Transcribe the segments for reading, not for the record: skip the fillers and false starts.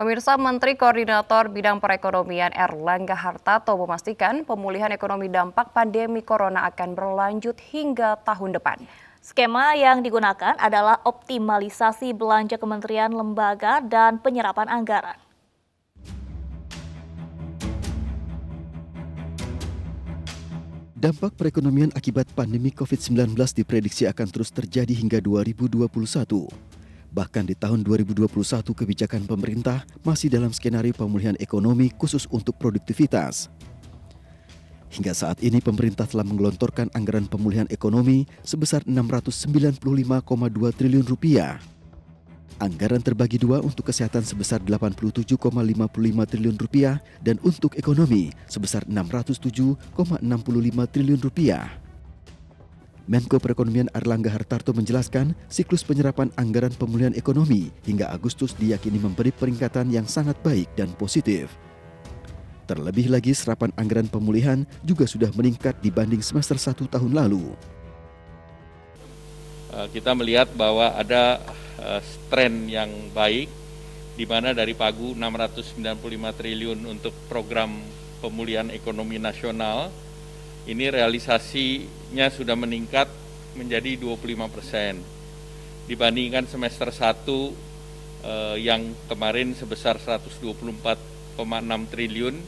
Pemirsa, Menteri Koordinator Bidang Perekonomian Erlangga Hartarto memastikan pemulihan ekonomi dampak pandemi corona akan berlanjut hingga tahun depan. Skema yang digunakan adalah optimalisasi belanja kementerian, lembaga, dan penyerapan anggaran. Dampak perekonomian akibat pandemi COVID-19 diprediksi akan terus terjadi hingga 2021. Bahkan di tahun 2021 kebijakan pemerintah masih dalam skenario pemulihan ekonomi khusus untuk produktivitas. Hingga saat ini pemerintah telah menggelontorkan anggaran pemulihan ekonomi sebesar Rp695,2 triliun. Anggaran terbagi dua untuk kesehatan sebesar Rp87,55 triliun dan untuk ekonomi sebesar Rp607,65 triliun. Menko Perekonomian Erlangga Hartarto menjelaskan siklus penyerapan anggaran pemulihan ekonomi hingga Agustus diyakini memberi peningkatan yang sangat baik dan positif. Terlebih lagi serapan anggaran pemulihan juga sudah meningkat dibanding semester 1 tahun lalu. Kita melihat bahwa ada tren yang baik, di mana dari pagu 695 triliun untuk program pemulihan ekonomi nasional, ini realisasinya sudah meningkat menjadi 25%. Dibandingkan semester 1 yang kemarin sebesar 124,6 triliun,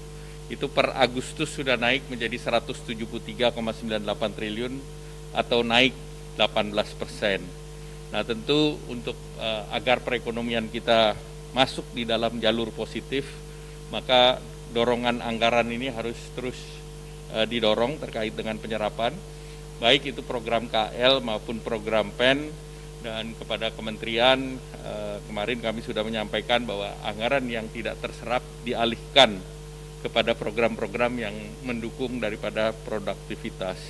itu per Agustus sudah naik menjadi 173,98 triliun atau naik 18%. Nah tentu untuk agar perekonomian kita masuk di dalam jalur positif, maka dorongan anggaran ini harus terus didorong terkait dengan penyerapan, baik itu program KL maupun program PEN, dan kepada kementerian kemarin kami sudah menyampaikan bahwa anggaran yang tidak terserap dialihkan kepada program-program yang mendukung daripada produktivitas.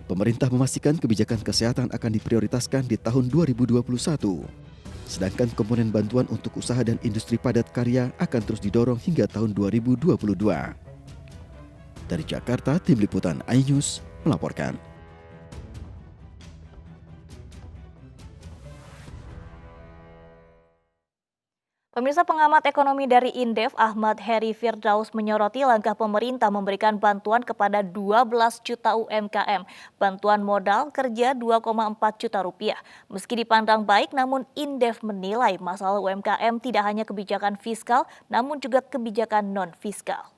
Pemerintah memastikan kebijakan kesehatan akan diprioritaskan di tahun 2021. Sedangkan komponen bantuan untuk usaha dan industri padat karya akan terus didorong hingga tahun 2022. Dari Jakarta, Tim Liputan iNews melaporkan. Pemirsa, pengamat ekonomi dari Indef, Ahmad Heri Firdaus, menyoroti langkah pemerintah memberikan bantuan kepada 12 juta UMKM. Bantuan modal kerja 2,4 juta rupiah. Meski dipandang baik, namun Indef menilai masalah UMKM tidak hanya kebijakan fiskal, namun juga kebijakan non-fiskal.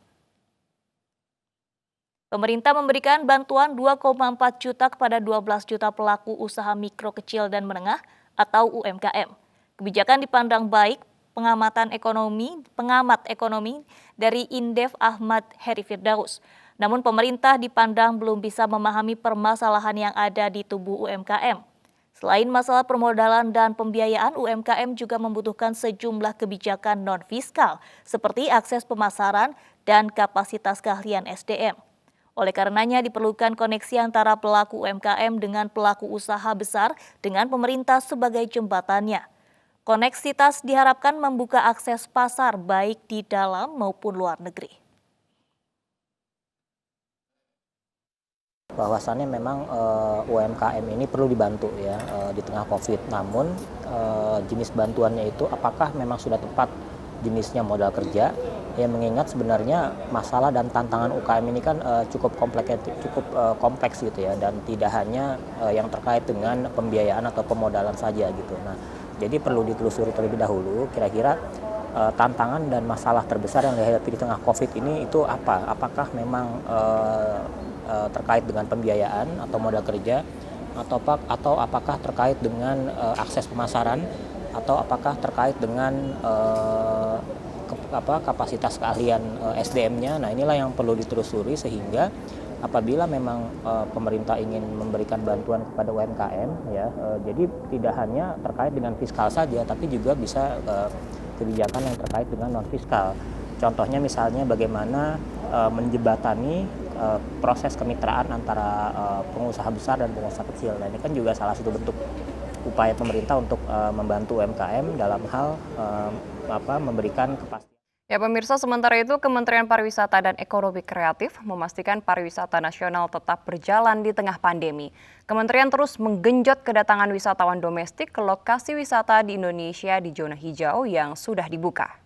Pemerintah memberikan bantuan 2,4 juta kepada 12 juta pelaku usaha mikro, kecil, dan menengah atau UMKM. Kebijakan dipandang baik. Pengamat ekonomi dari Indef, Ahmad Heri Firdaus. Namun pemerintah dipandang belum bisa memahami permasalahan yang ada di tubuh UMKM. Selain masalah permodalan dan pembiayaan, UMKM juga membutuhkan sejumlah kebijakan non-fiskal seperti akses pemasaran dan kapasitas keahlian SDM. Oleh karenanya diperlukan koneksi antara pelaku UMKM dengan pelaku usaha besar dengan pemerintah sebagai jembatannya. Koneksitas diharapkan membuka akses pasar baik di dalam maupun luar negeri. Bahwasannya memang UMKM ini perlu dibantu ya di tengah COVID. Namun jenis bantuannya itu apakah memang sudah tepat jenisnya modal kerja? Ya mengingat sebenarnya masalah dan tantangan UKM ini kan cukup kompleks gitu ya, dan tidak hanya yang terkait dengan pembiayaan atau pemodalan saja gitu. Nah, jadi perlu ditelusuri terlebih dahulu kira-kira tantangan dan masalah terbesar yang dihadapi di tengah COVID ini itu apa? Apakah memang terkait dengan pembiayaan atau modal kerja, atau apakah terkait dengan akses pemasaran, atau apakah terkait dengan kapasitas keahlian SDM-nya. Nah, inilah yang perlu ditelusuri sehingga apabila memang pemerintah ingin memberikan bantuan kepada UMKM ya, jadi tidak hanya terkait dengan fiskal saja, tapi juga bisa kebijakan yang terkait dengan non fiskal. Contohnya misalnya bagaimana menjembatani proses kemitraan antara pengusaha besar dan pengusaha kecil. Nah, ini kan juga salah satu bentuk upaya pemerintah untuk membantu UMKM dalam hal memberikan kepastian. Ya pemirsa, sementara itu Kementerian Pariwisata dan Ekonomi Kreatif memastikan pariwisata nasional tetap berjalan di tengah pandemi. Kementerian terus menggenjot kedatangan wisatawan domestik ke lokasi wisata di Indonesia di zona hijau yang sudah dibuka.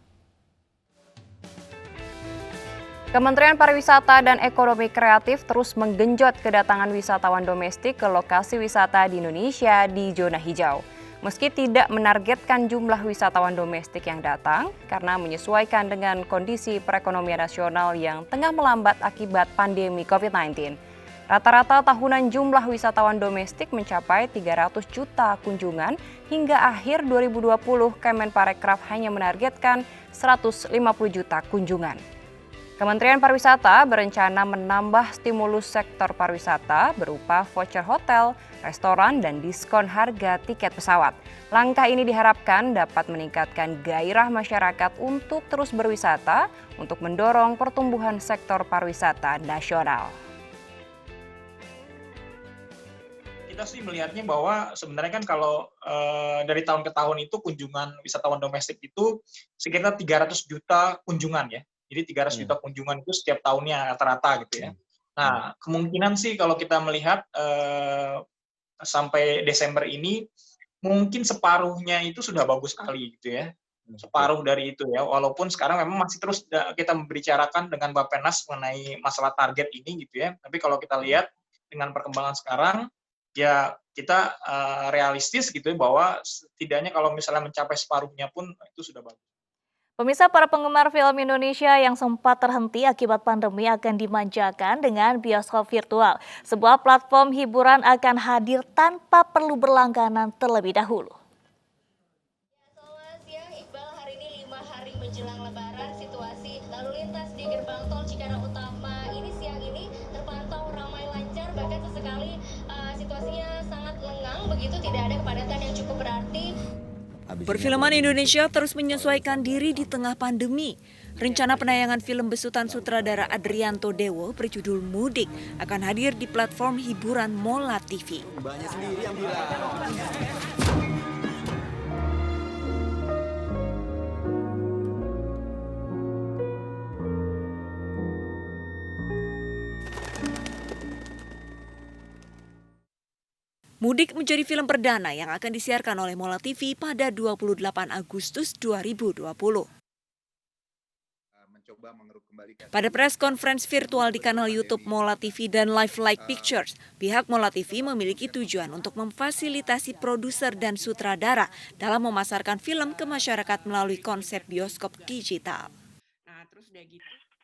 Kementerian Pariwisata dan Ekonomi Kreatif terus menggenjot kedatangan wisatawan domestik ke lokasi wisata di Indonesia di zona hijau. Meski tidak menargetkan jumlah wisatawan domestik yang datang karena menyesuaikan dengan kondisi perekonomian nasional yang tengah melambat akibat pandemi COVID-19. Rata-rata tahunan jumlah wisatawan domestik mencapai 300 juta kunjungan hingga akhir 2020 Kemenparekraf hanya menargetkan 150 juta kunjungan. Kementerian Pariwisata berencana menambah stimulus sektor pariwisata berupa voucher hotel, restoran, dan diskon harga tiket pesawat. Langkah ini diharapkan dapat meningkatkan gairah masyarakat untuk terus berwisata untuk mendorong pertumbuhan sektor pariwisata nasional. Kita sih melihatnya bahwa sebenarnya kan kalau dari tahun ke tahun itu kunjungan wisatawan domestik itu sekitar 300 juta kunjungan ya. Jadi 300 juta kunjungan itu setiap tahunnya rata-rata gitu ya. Nah, kemungkinan sih kalau kita melihat sampai Desember ini, mungkin separuhnya itu sudah bagus sekali gitu ya. Separuh dari itu ya. Walaupun sekarang memang masih terus kita membicarakan dengan Bappenas mengenai masalah target ini gitu ya. Tapi kalau kita lihat dengan perkembangan sekarang, ya kita realistis gitu ya, bahwa setidaknya kalau misalnya mencapai separuhnya pun itu sudah bagus. Pemirsa, para penggemar film Indonesia yang sempat terhenti akibat pandemi akan dimanjakan dengan bioskop virtual. Sebuah platform hiburan akan hadir tanpa perlu berlangganan terlebih dahulu. Selamat siang Iqbal, hari ini 5 hari menjelang Lebaran, situasi lalu lintas di gerbang tol Cikarang Utama ini siang ini terpantau ramai lancar, bahkan sesekali situasinya sangat lengang, begitu tidak ada kepadatan yang cukup berarti. Perfilman Indonesia terus menyesuaikan diri di tengah pandemi. Rencana penayangan film besutan sutradara Adrianto Dewo berjudul Mudik akan hadir di platform hiburan Mola TV. Mudik menjadi film perdana yang akan disiarkan oleh Mola TV pada 28 Agustus 2020. Pada press conference virtual di kanal YouTube Mola TV dan Live Like Pictures, pihak Mola TV memiliki tujuan untuk memfasilitasi produser dan sutradara dalam memasarkan film ke masyarakat melalui konsep bioskop digital.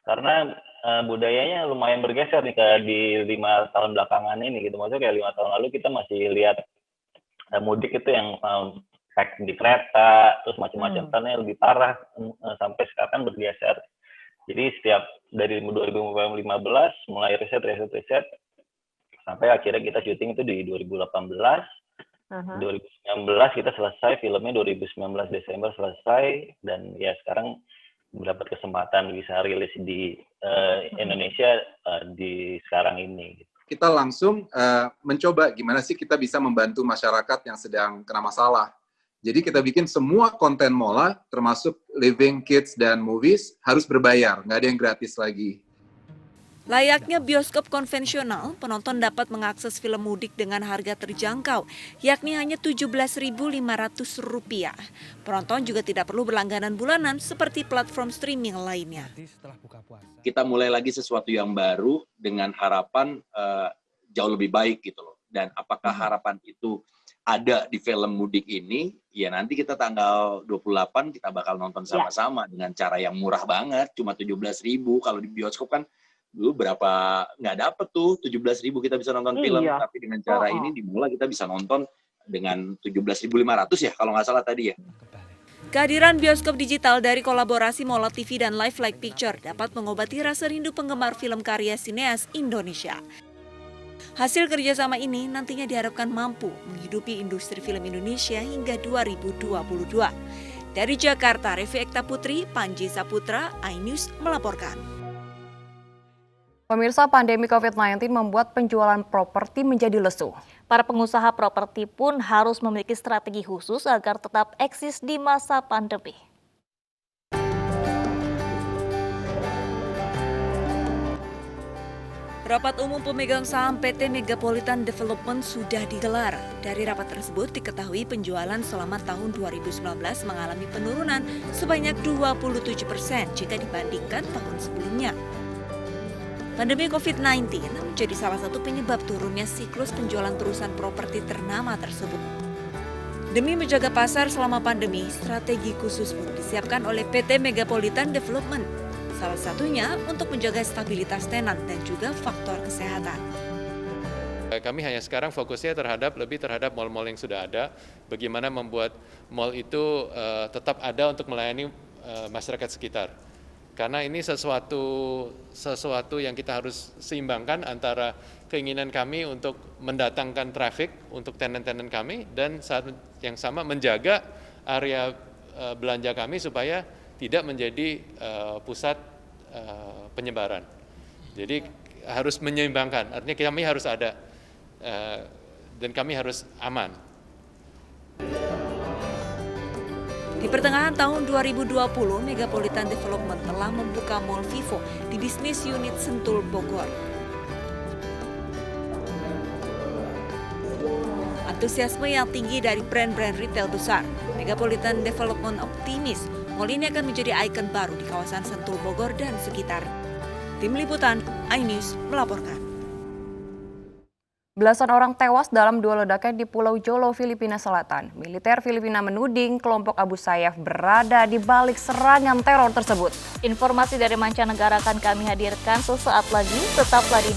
Karena budayanya lumayan bergeser nih di 5 tahun belakangan ini gitu. Maksudnya kayak 5 tahun lalu kita masih lihat mudik itu yang pack di kereta, terus macam-macam, karena yang lebih parah sampai sekarang bergeser. Jadi setiap dari 2015 mulai riset sampai akhirnya kita syuting itu di 2018. 2019 kita selesai filmnya, 2019 Desember selesai, dan ya sekarang mendapat kesempatan bisa rilis di Indonesia di sekarang ini. Kita langsung mencoba gimana sih kita bisa membantu masyarakat yang sedang kena masalah. Jadi kita bikin semua konten Mola, termasuk living, kids, dan movies, harus berbayar, nggak ada yang gratis lagi. Layaknya bioskop konvensional, penonton dapat mengakses film mudik dengan harga terjangkau, yakni hanya Rp17.500. Penonton juga tidak perlu berlangganan bulanan seperti platform streaming lainnya. Kita mulai lagi sesuatu yang baru dengan harapan jauh lebih baik gitu loh. Dan apakah harapan itu ada di film mudik ini, ya nanti kita tanggal 28 kita bakal nonton sama-sama dengan cara yang murah banget, cuma 17.000. Kalau di bioskop kan dulu berapa, nggak dapet tuh 17.000 kita bisa nonton film, tapi dengan cara ini di Mola kita bisa nonton dengan 17.500 ya kalau nggak salah tadi ya. Kehadiran bioskop digital dari kolaborasi Mola TV dan Live Like Picture dapat mengobati rasa rindu penggemar film karya sineas Indonesia. Hasil kerjasama ini nantinya diharapkan mampu menghidupi industri film Indonesia hingga 2022. Dari Jakarta, Revi Ekta Putri, Panji Saputra, iNews melaporkan. Pemirsa, pandemi COVID-19 membuat penjualan properti menjadi lesu. Para pengusaha properti pun harus memiliki strategi khusus agar tetap eksis di masa pandemi. Rapat umum pemegang saham PT Megapolitan Development sudah digelar. Dari rapat tersebut diketahui penjualan selama tahun 2019 mengalami penurunan sebanyak 27% jika dibandingkan tahun sebelumnya. Pandemi COVID-19 menjadi salah satu penyebab turunnya siklus penjualan perusahaan properti ternama tersebut. Demi menjaga pasar selama pandemi, strategi khusus pun disiapkan oleh PT Megapolitan Development. Salah satunya untuk menjaga stabilitas tenan dan juga faktor kesehatan. Kami hanya sekarang fokusnya lebih terhadap mal-mal yang sudah ada, bagaimana membuat mal itu tetap ada untuk melayani masyarakat sekitar. Karena ini sesuatu yang kita harus seimbangkan antara keinginan kami untuk mendatangkan traffic untuk tenan-tenan kami dan saat yang sama menjaga area belanja kami supaya tidak menjadi pusat penyebaran. Jadi harus menyeimbangkan, artinya kami harus ada dan kami harus aman. Di pertengahan tahun 2020, Megapolitan Development telah membuka Mall Vivo di bisnis unit Sentul, Bogor. Antusiasme yang tinggi dari brand-brand retail besar, Megapolitan Development optimis mall ini akan menjadi ikon baru di kawasan Sentul, Bogor dan sekitar. Tim Liputan, iNews melaporkan. Belasan orang tewas dalam dua ledakan di Pulau Jolo, Filipina Selatan. Militer Filipina menuding kelompok Abu Sayyaf berada di balik serangan teror tersebut. Informasi dari mancanegara akan kami hadirkan sesaat lagi, tetaplah di